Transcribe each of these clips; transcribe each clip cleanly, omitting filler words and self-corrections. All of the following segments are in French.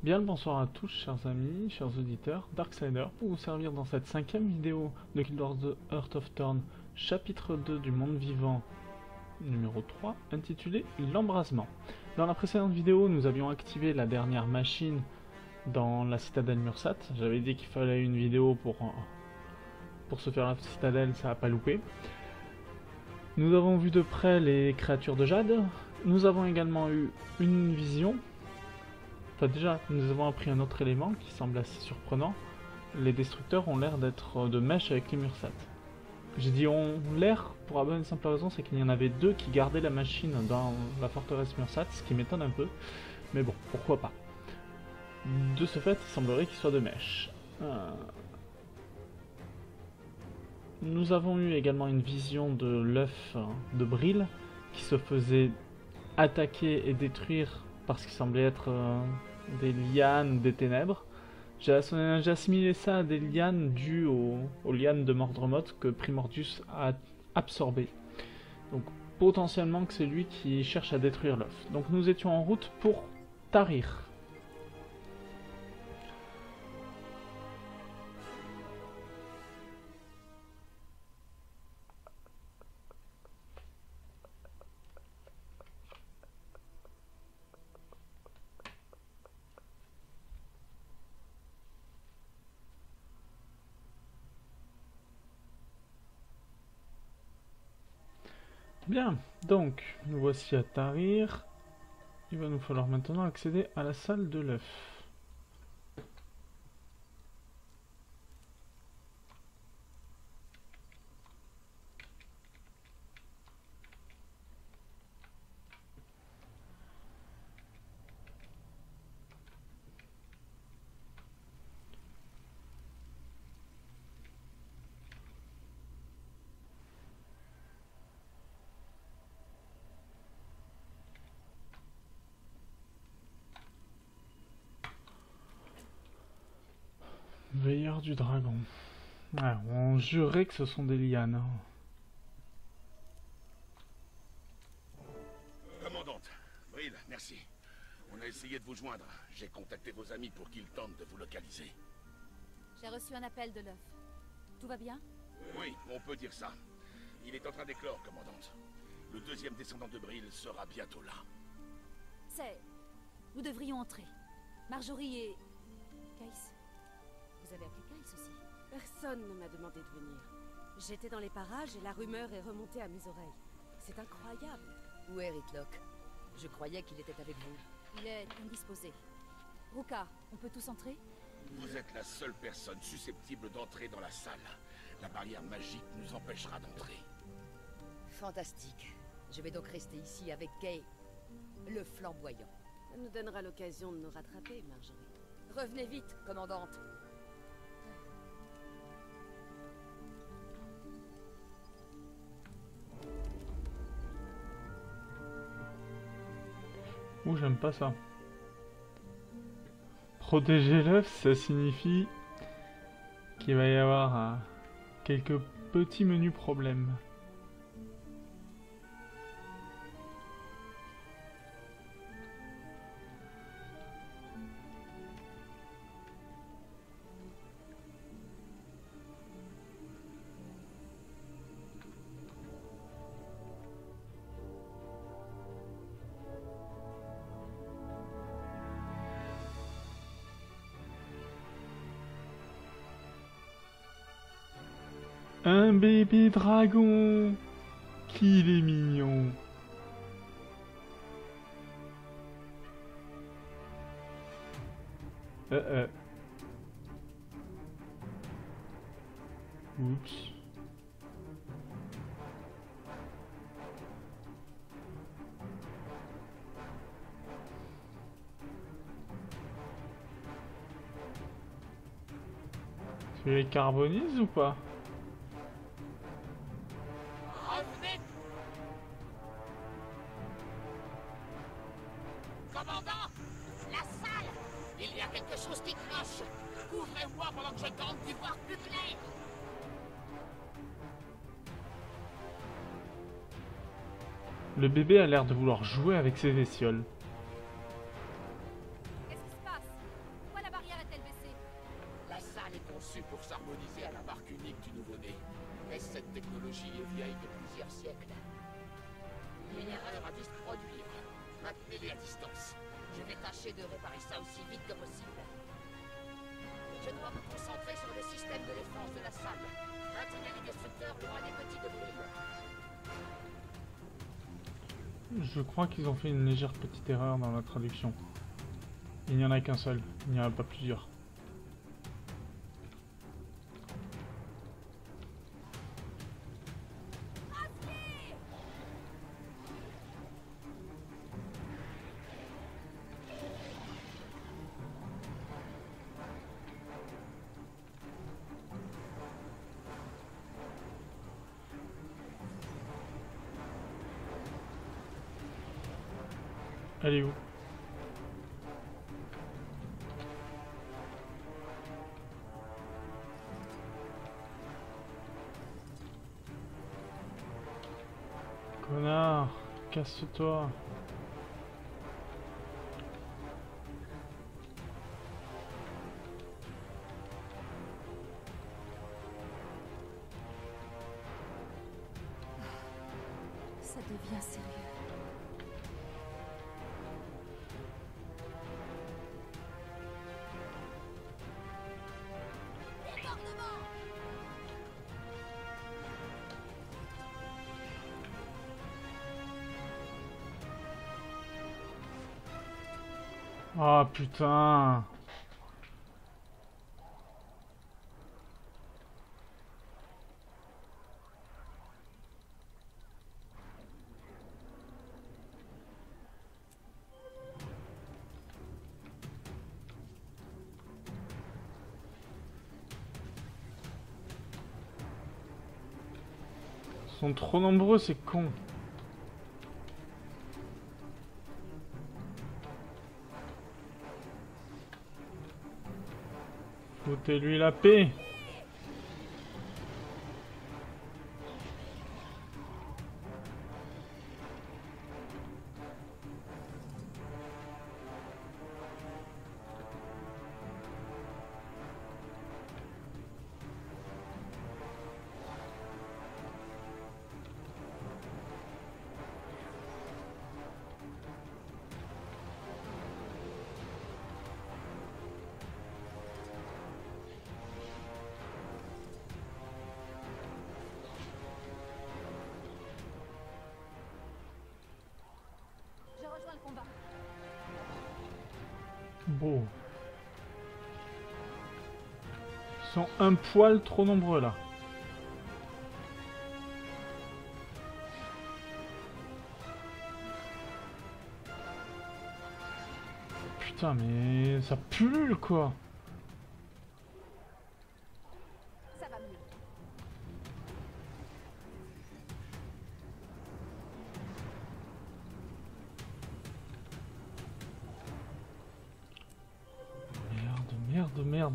Bien le bonsoir à tous, chers amis, chers auditeurs, Darksider, pour vous servir dans cette cinquième vidéo de Guild Wars The Heart of Thorn, chapitre 2 du monde vivant, numéro 3, intitulé L'embrasement. Dans la précédente vidéo, nous avions activé la dernière machine dans la citadelle Mursat. J'avais dit qu'il fallait une vidéo pour se faire la citadelle, ça n'a pas loupé. Nous avons vu de près les créatures de Jade. Nous avons également eu une vision. Enfin, déjà, nous avons appris un autre élément qui semble assez surprenant. Les destructeurs ont l'air d'être de mèche avec les Mursat. J'ai dit ont l'air pour la bonne et simple raison, c'est qu'il y en avait deux qui gardaient la machine dans la forteresse Mursat, ce qui m'étonne un peu. Mais bon, pourquoi pas. De ce fait, il semblerait qu'ils soient de mèche. Nous avons eu également une vision de l'œuf de Bril qui se faisait attaquer et détruire parce qu'il semblait être des lianes des ténèbres. J'ai assimilé ça à des lianes dues aux lianes de Mordremoth que Primordius a absorbé. Donc potentiellement que c'est lui qui cherche à détruire l'œuf. Donc nous étions en route pour Tarir. Bien, donc nous voici à Tarir. Il va nous falloir maintenant accéder à la salle de l'œuf. Veilleur du dragon. Ah, on jurait que ce sont des lianes. Commandante, Bril, merci. On a essayé de vous joindre. J'ai contacté vos amis pour qu'ils tentent de vous localiser. J'ai reçu un appel de l'œuf. Tout va bien? Oui, on peut dire ça. Il est en train d'éclore, commandante. Le deuxième descendant de Bril sera bientôt là. C'est... Nous devrions entrer. Marjorie et... Kais. Vous avez appelé Kais aussi? Personne ne m'a demandé de venir. J'étais dans les parages et la rumeur est remontée à mes oreilles. C'est incroyable. Où est Ricklock? Je croyais qu'il était avec vous. Il est indisposé. Ruka, on peut tous entrer? Vous êtes la seule personne susceptible d'entrer dans la salle. La barrière magique nous empêchera d'entrer. Fantastique. Je vais donc rester ici avec Kay, le flamboyant. Ça nous donnera l'occasion de nous rattraper, Marjorie. Revenez vite, commandante. Ouh, j'aime pas ça. Protéger l'œuf, ça signifie qu'il va y avoir quelques petits menus problèmes. Un bébé dragon! Qu'il est mignon! Oups. Tu les carbonises ou pas? Commandant! La salle! Il y a quelque chose qui cloche! Ouvrez-moi pendant que je tente d'y voir plus clair! Le bébé a l'air de vouloir jouer avec ses bestioles. Qu'est-ce qui se passe? conçue pour s'harmoniser à la marque unique du nouveau-né. Mais cette technologie est vieille de plusieurs siècles. Une erreur a dû se produire. Maintenez-les à distance. Je vais tâcher de réparer ça aussi vite que possible. Je dois me concentrer sur le système de défense de la salle. Maintenez les destructeurs loin des petits de brûle. Je crois qu'ils ont fait une légère petite erreur dans la traduction. Il n'y en a qu'un seul, il n'y en a pas plusieurs. Elle est où? Connard, casse-toi. Ça devient sérieux. Ah putain. Ils sont trop nombreux, c'est con. Foutez-lui la paix. Je rejoins le combat. Bon. Ils sont un poil trop nombreux là. Putain mais ça pue quoi. Ça va mieux. Merde.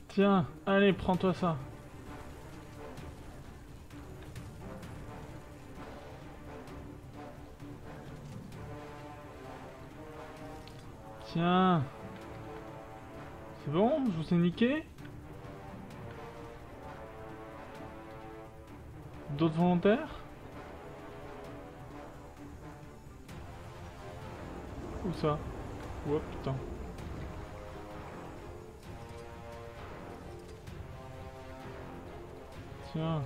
Tiens, allez, prends-toi ça. Tiens. C'est bon, je vous ai niqué. D'autres volontaires? Où ça? Oh putain. Tiens.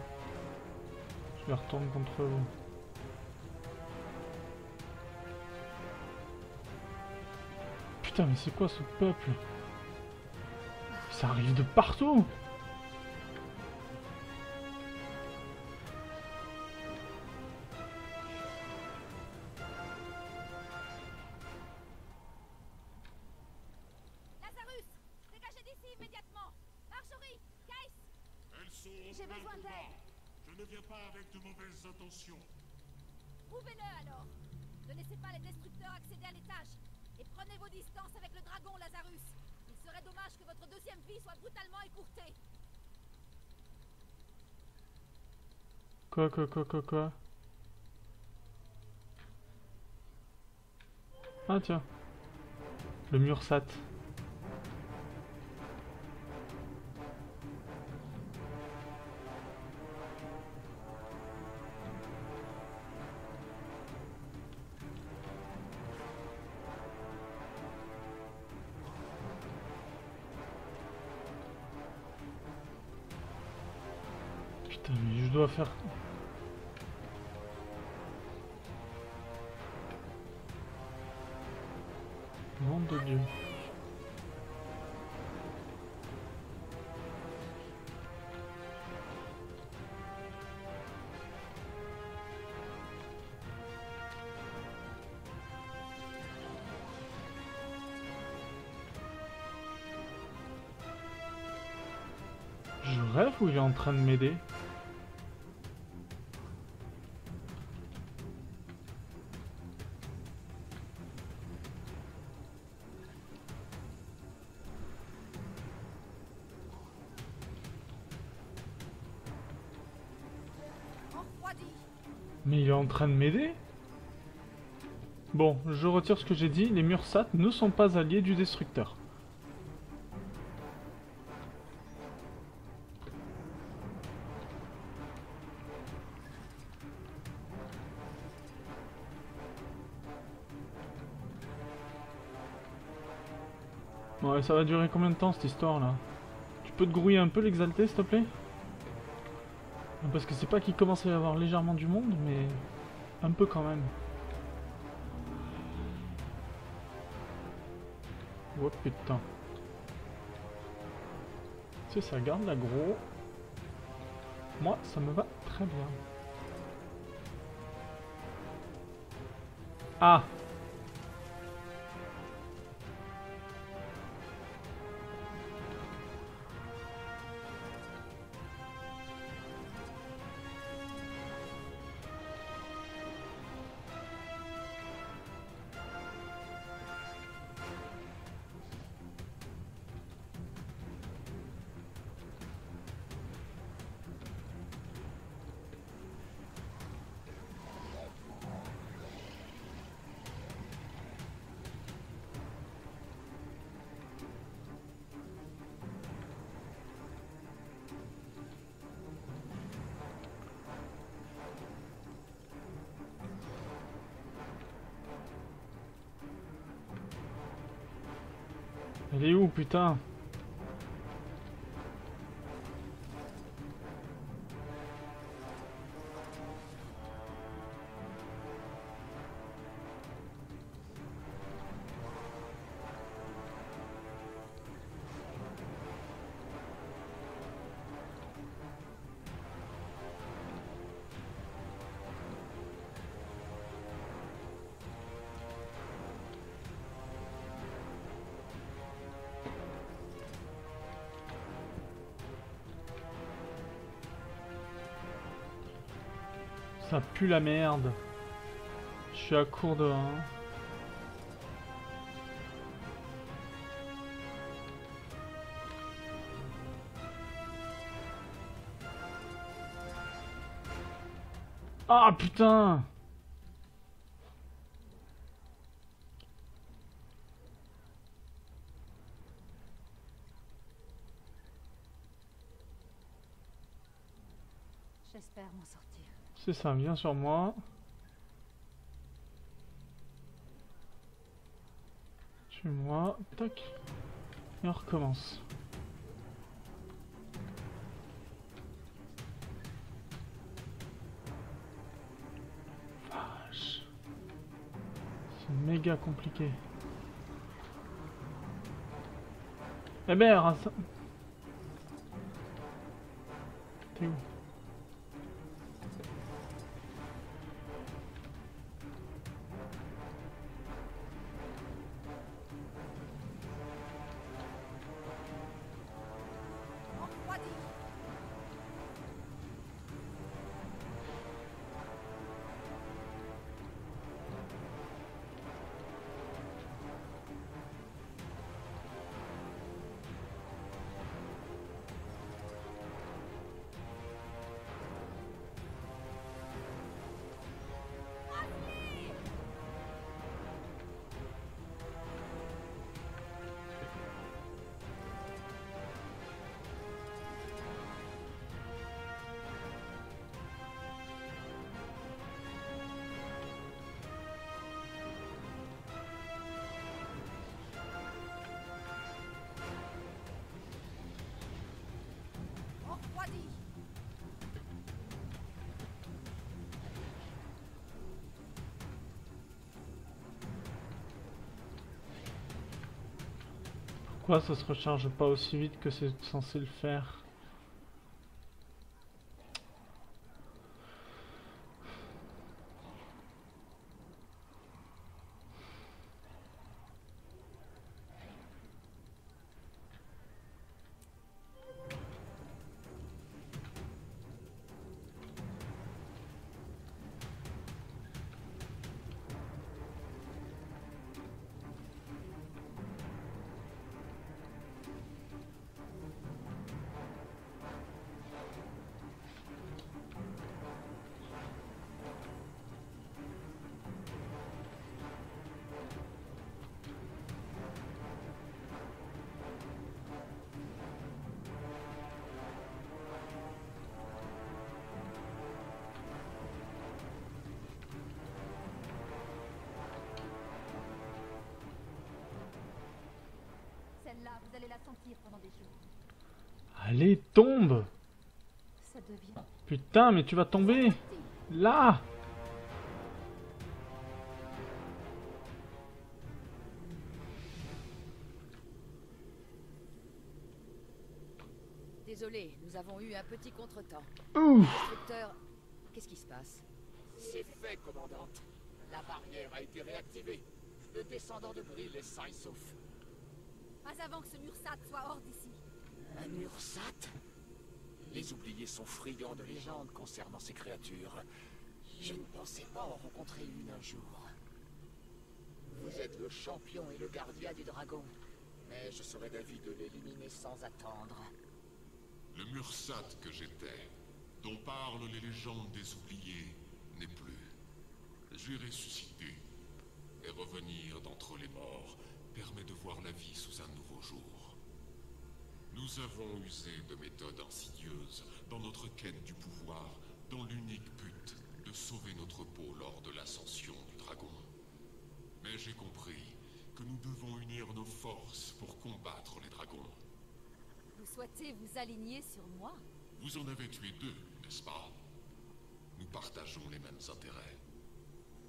Je les retourne contre vous. Putain mais c'est quoi ce peuple? Ça arrive de partout. Lazarus, dégagez d'ici immédiatement. Marjorie, Kais, Elles sont j'ai au besoin combat. d'aide. Je ne viens pas avec de mauvaises intentions. Trouvez-le alors. Ne laissez pas les destructeurs accéder à l'étage. Et prenez vos distances avec le dragon, Lazarus. Il serait dommage que votre deuxième vie soit brutalement écourtée. Quoi? Ah tiens. Le mur sat. Putain, mais je dois faire... Nom de Dieu. Je rêve ou il est en train de m'aider? Refroidi. Mais il est en train de m'aider? Bon, je retire ce que j'ai dit, les murs SAT ne sont pas alliés du destructeur. Ouais, ça va durer combien de temps cette histoire là? Tu peux te grouiller un peu l'exalté s'il te plaît? Parce que c'est pas qu'il commence à y avoir légèrement du monde, mais un peu quand même. Oh putain. Si ça garde l'aggro. Moi, ça me va très bien. Ah! Elle est où, putain? Ça pue la merde. Je suis à court de 1. Ah putain! J'espère m'en sortir. C'est ça, viens sur moi. Suis-moi. Tac. Et on recommence. Vache. C'est méga compliqué. Eh ben, ça... T'es où? Refroidi. Pourquoi ça se recharge pas aussi vite que c'est censé le faire? Celle-là, vous allez la sentir pendant des jours. Allez, tombe! Ça devient... Putain, mais tu vas tomber! Là! Désolé, nous avons eu un petit contretemps. Ouf! Instructeur, qu'est-ce qui se passe? C'est fait, commandante. La barrière a été réactivée. Le descendant de Bril est sain et sauf. Pas avant que ce Mursat soit hors d'ici. Un Mursat? Les oubliés sont friands de légendes concernant ces créatures. Je ne pensais pas en rencontrer une un jour. Vous êtes le champion et le gardien du dragon. Mais je serais d'avis de l'éliminer sans attendre. Le Mursat que j'étais, dont parlent les légendes des oubliés, n'est plus. J'ai ressuscité. Et revenir d'entre les morts permet de voir la vie sous un nouveau jour. Nous avons usé de méthodes insidieuses dans notre quête du pouvoir, dans l'unique but de sauver notre peau lors de l'ascension du dragon. Mais j'ai compris que nous devons unir nos forces pour combattre les dragons. Vous souhaitez vous aligner sur moi? Vous en avez tué deux, n'est-ce pas? Nous partageons les mêmes intérêts.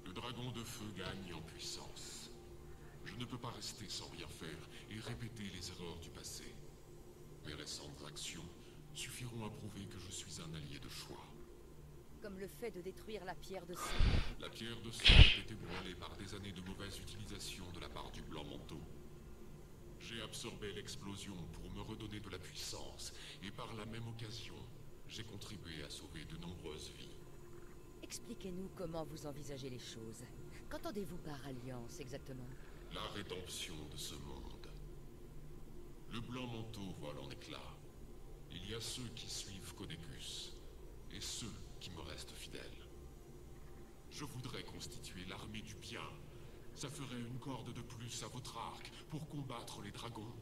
Le dragon de feu gagne en puissance. Je ne peux pas rester sans rien faire et répéter les erreurs du passé. Mes récentes actions suffiront à prouver que je suis un allié de choix. Comme le fait de détruire la pierre de sang. La pierre de sang a été brûlée par des années de mauvaise utilisation de la part du blanc manteau. J'ai absorbé l'explosion pour me redonner de la puissance, et par la même occasion, j'ai contribué à sauver de nombreuses vies. Expliquez-nous comment vous envisagez les choses. Qu'entendez-vous par alliance exactement? La rédemption de ce monde. Le blanc manteau vole en éclats. Il y a ceux qui suivent Codecus, et ceux qui me restent fidèles. Je voudrais constituer l'armée du bien. Ça ferait une corde de plus à votre arc pour combattre les dragons.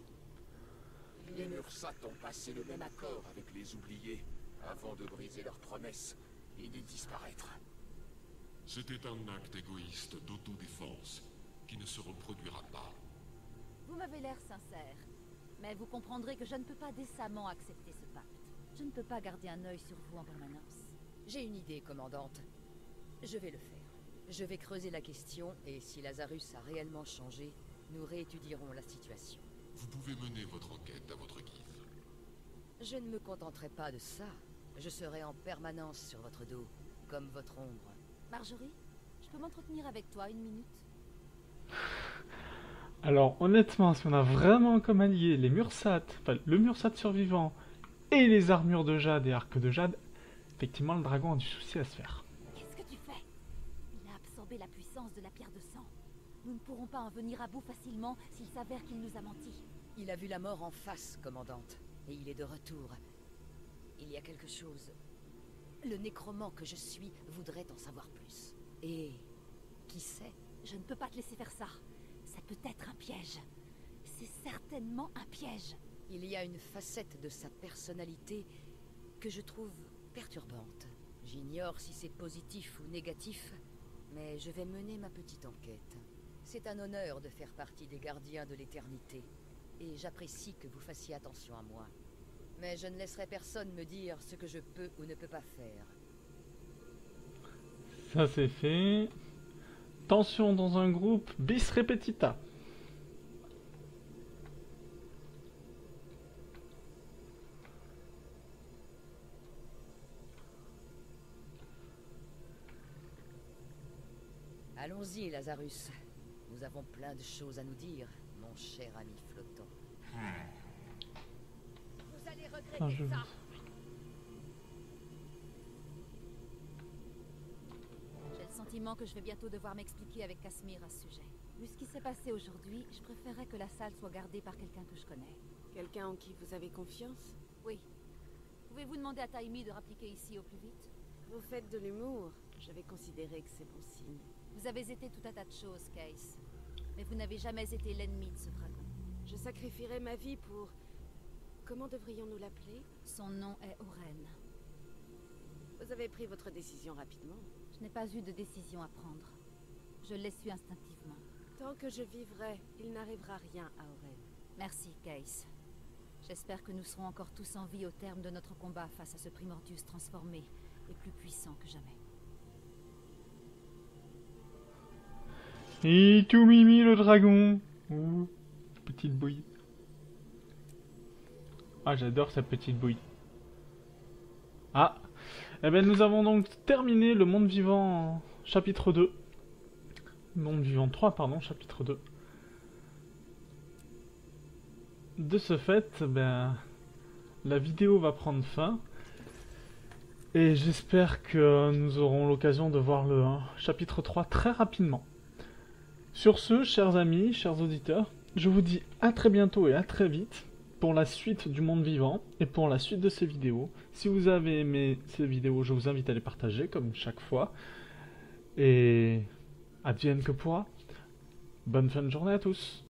Les Mursat ont passé le même accord avec les oubliés, avant de briser leurs promesses et de disparaître. C'était un acte égoïste d'autodéfense qui ne se reproduira pas. Vous m'avez l'air sincère. Mais vous comprendrez que je ne peux pas décemment accepter ce pacte. Je ne peux pas garder un œil sur vous en permanence. J'ai une idée, commandante. Je vais le faire. Je vais creuser la question, et si Lazarus a réellement changé, nous réétudierons la situation. Vous pouvez mener votre enquête à votre guise. Je ne me contenterai pas de ça. Je serai en permanence sur votre dos, comme votre ombre. Marjorie, je peux m'entretenir avec toi une minute? Alors honnêtement, si on a vraiment comme alliés les Mursat, enfin le Mursat survivant et les armures de jade et arcs de jade, effectivement le dragon a du souci à se faire. Qu'est-ce que tu fais? Il a absorbé la puissance de la pierre de sang. Nous ne pourrons pas en venir à bout facilement s'il s'avère qu'il nous a menti. Il a vu la mort en face, commandante, et il est de retour. Il y a quelque chose. Le nécromant que je suis voudrait en savoir plus. Et qui sait? Je ne peux pas te laisser faire ça. Ça peut être un piège. C'est certainement un piège. Il y a une facette de sa personnalité que je trouve perturbante. J'ignore si c'est positif ou négatif, mais je vais mener ma petite enquête. C'est un honneur de faire partie des gardiens de l'éternité, et j'apprécie que vous fassiez attention à moi. Mais je ne laisserai personne me dire ce que je peux ou ne peux pas faire. Ça c'est fait. Tension dans un groupe, bis repetita. Allons-y, Lazarus. Nous avons plein de choses à nous dire, mon cher ami flottant. Vous allez regretter Ah, je- ça. J'ai le sentiment que je vais bientôt devoir m'expliquer avec Casmir à ce sujet. Vu ce qui s'est passé aujourd'hui, je préférerais que la salle soit gardée par quelqu'un que je connais. Quelqu'un en qui vous avez confiance? Oui. Pouvez-vous demander à Taimi de rappliquer ici au plus vite? Vous faites de l'humour. Je vais considérer que c'est bon signe. Vous avez été tout un tas de choses, Case. Mais vous n'avez jamais été l'ennemi de ce dragon. Je sacrifierai ma vie pour... Comment devrions-nous l'appeler? Son nom est Oren. Vous avez pris votre décision rapidement. Je n'ai pas eu de décision à prendre. Je l'ai su instinctivement. Tant que je vivrai, il n'arrivera rien à Oren. Merci, Case. J'espère que nous serons encore tous en vie au terme de notre combat face à ce Primordius transformé et plus puissant que jamais. Et tout mimi le dragon. Ouh, petite bouille. Ah, j'adore sa petite bouille. Ah, eh ben nous avons donc terminé le monde vivant chapitre 2. Monde vivant 3, pardon, chapitre 2. De ce fait, ben, la vidéo va prendre fin. Et j'espère que nous aurons l'occasion de voir le chapitre 3 très rapidement. Sur ce, chers amis, chers auditeurs, je vous dis à très bientôt et à très vite pour la suite du monde vivant et pour la suite de ces vidéos. Si vous avez aimé ces vidéos, je vous invite à les partager comme chaque fois. Et advienne que pourra. Bonne fin de journée à tous.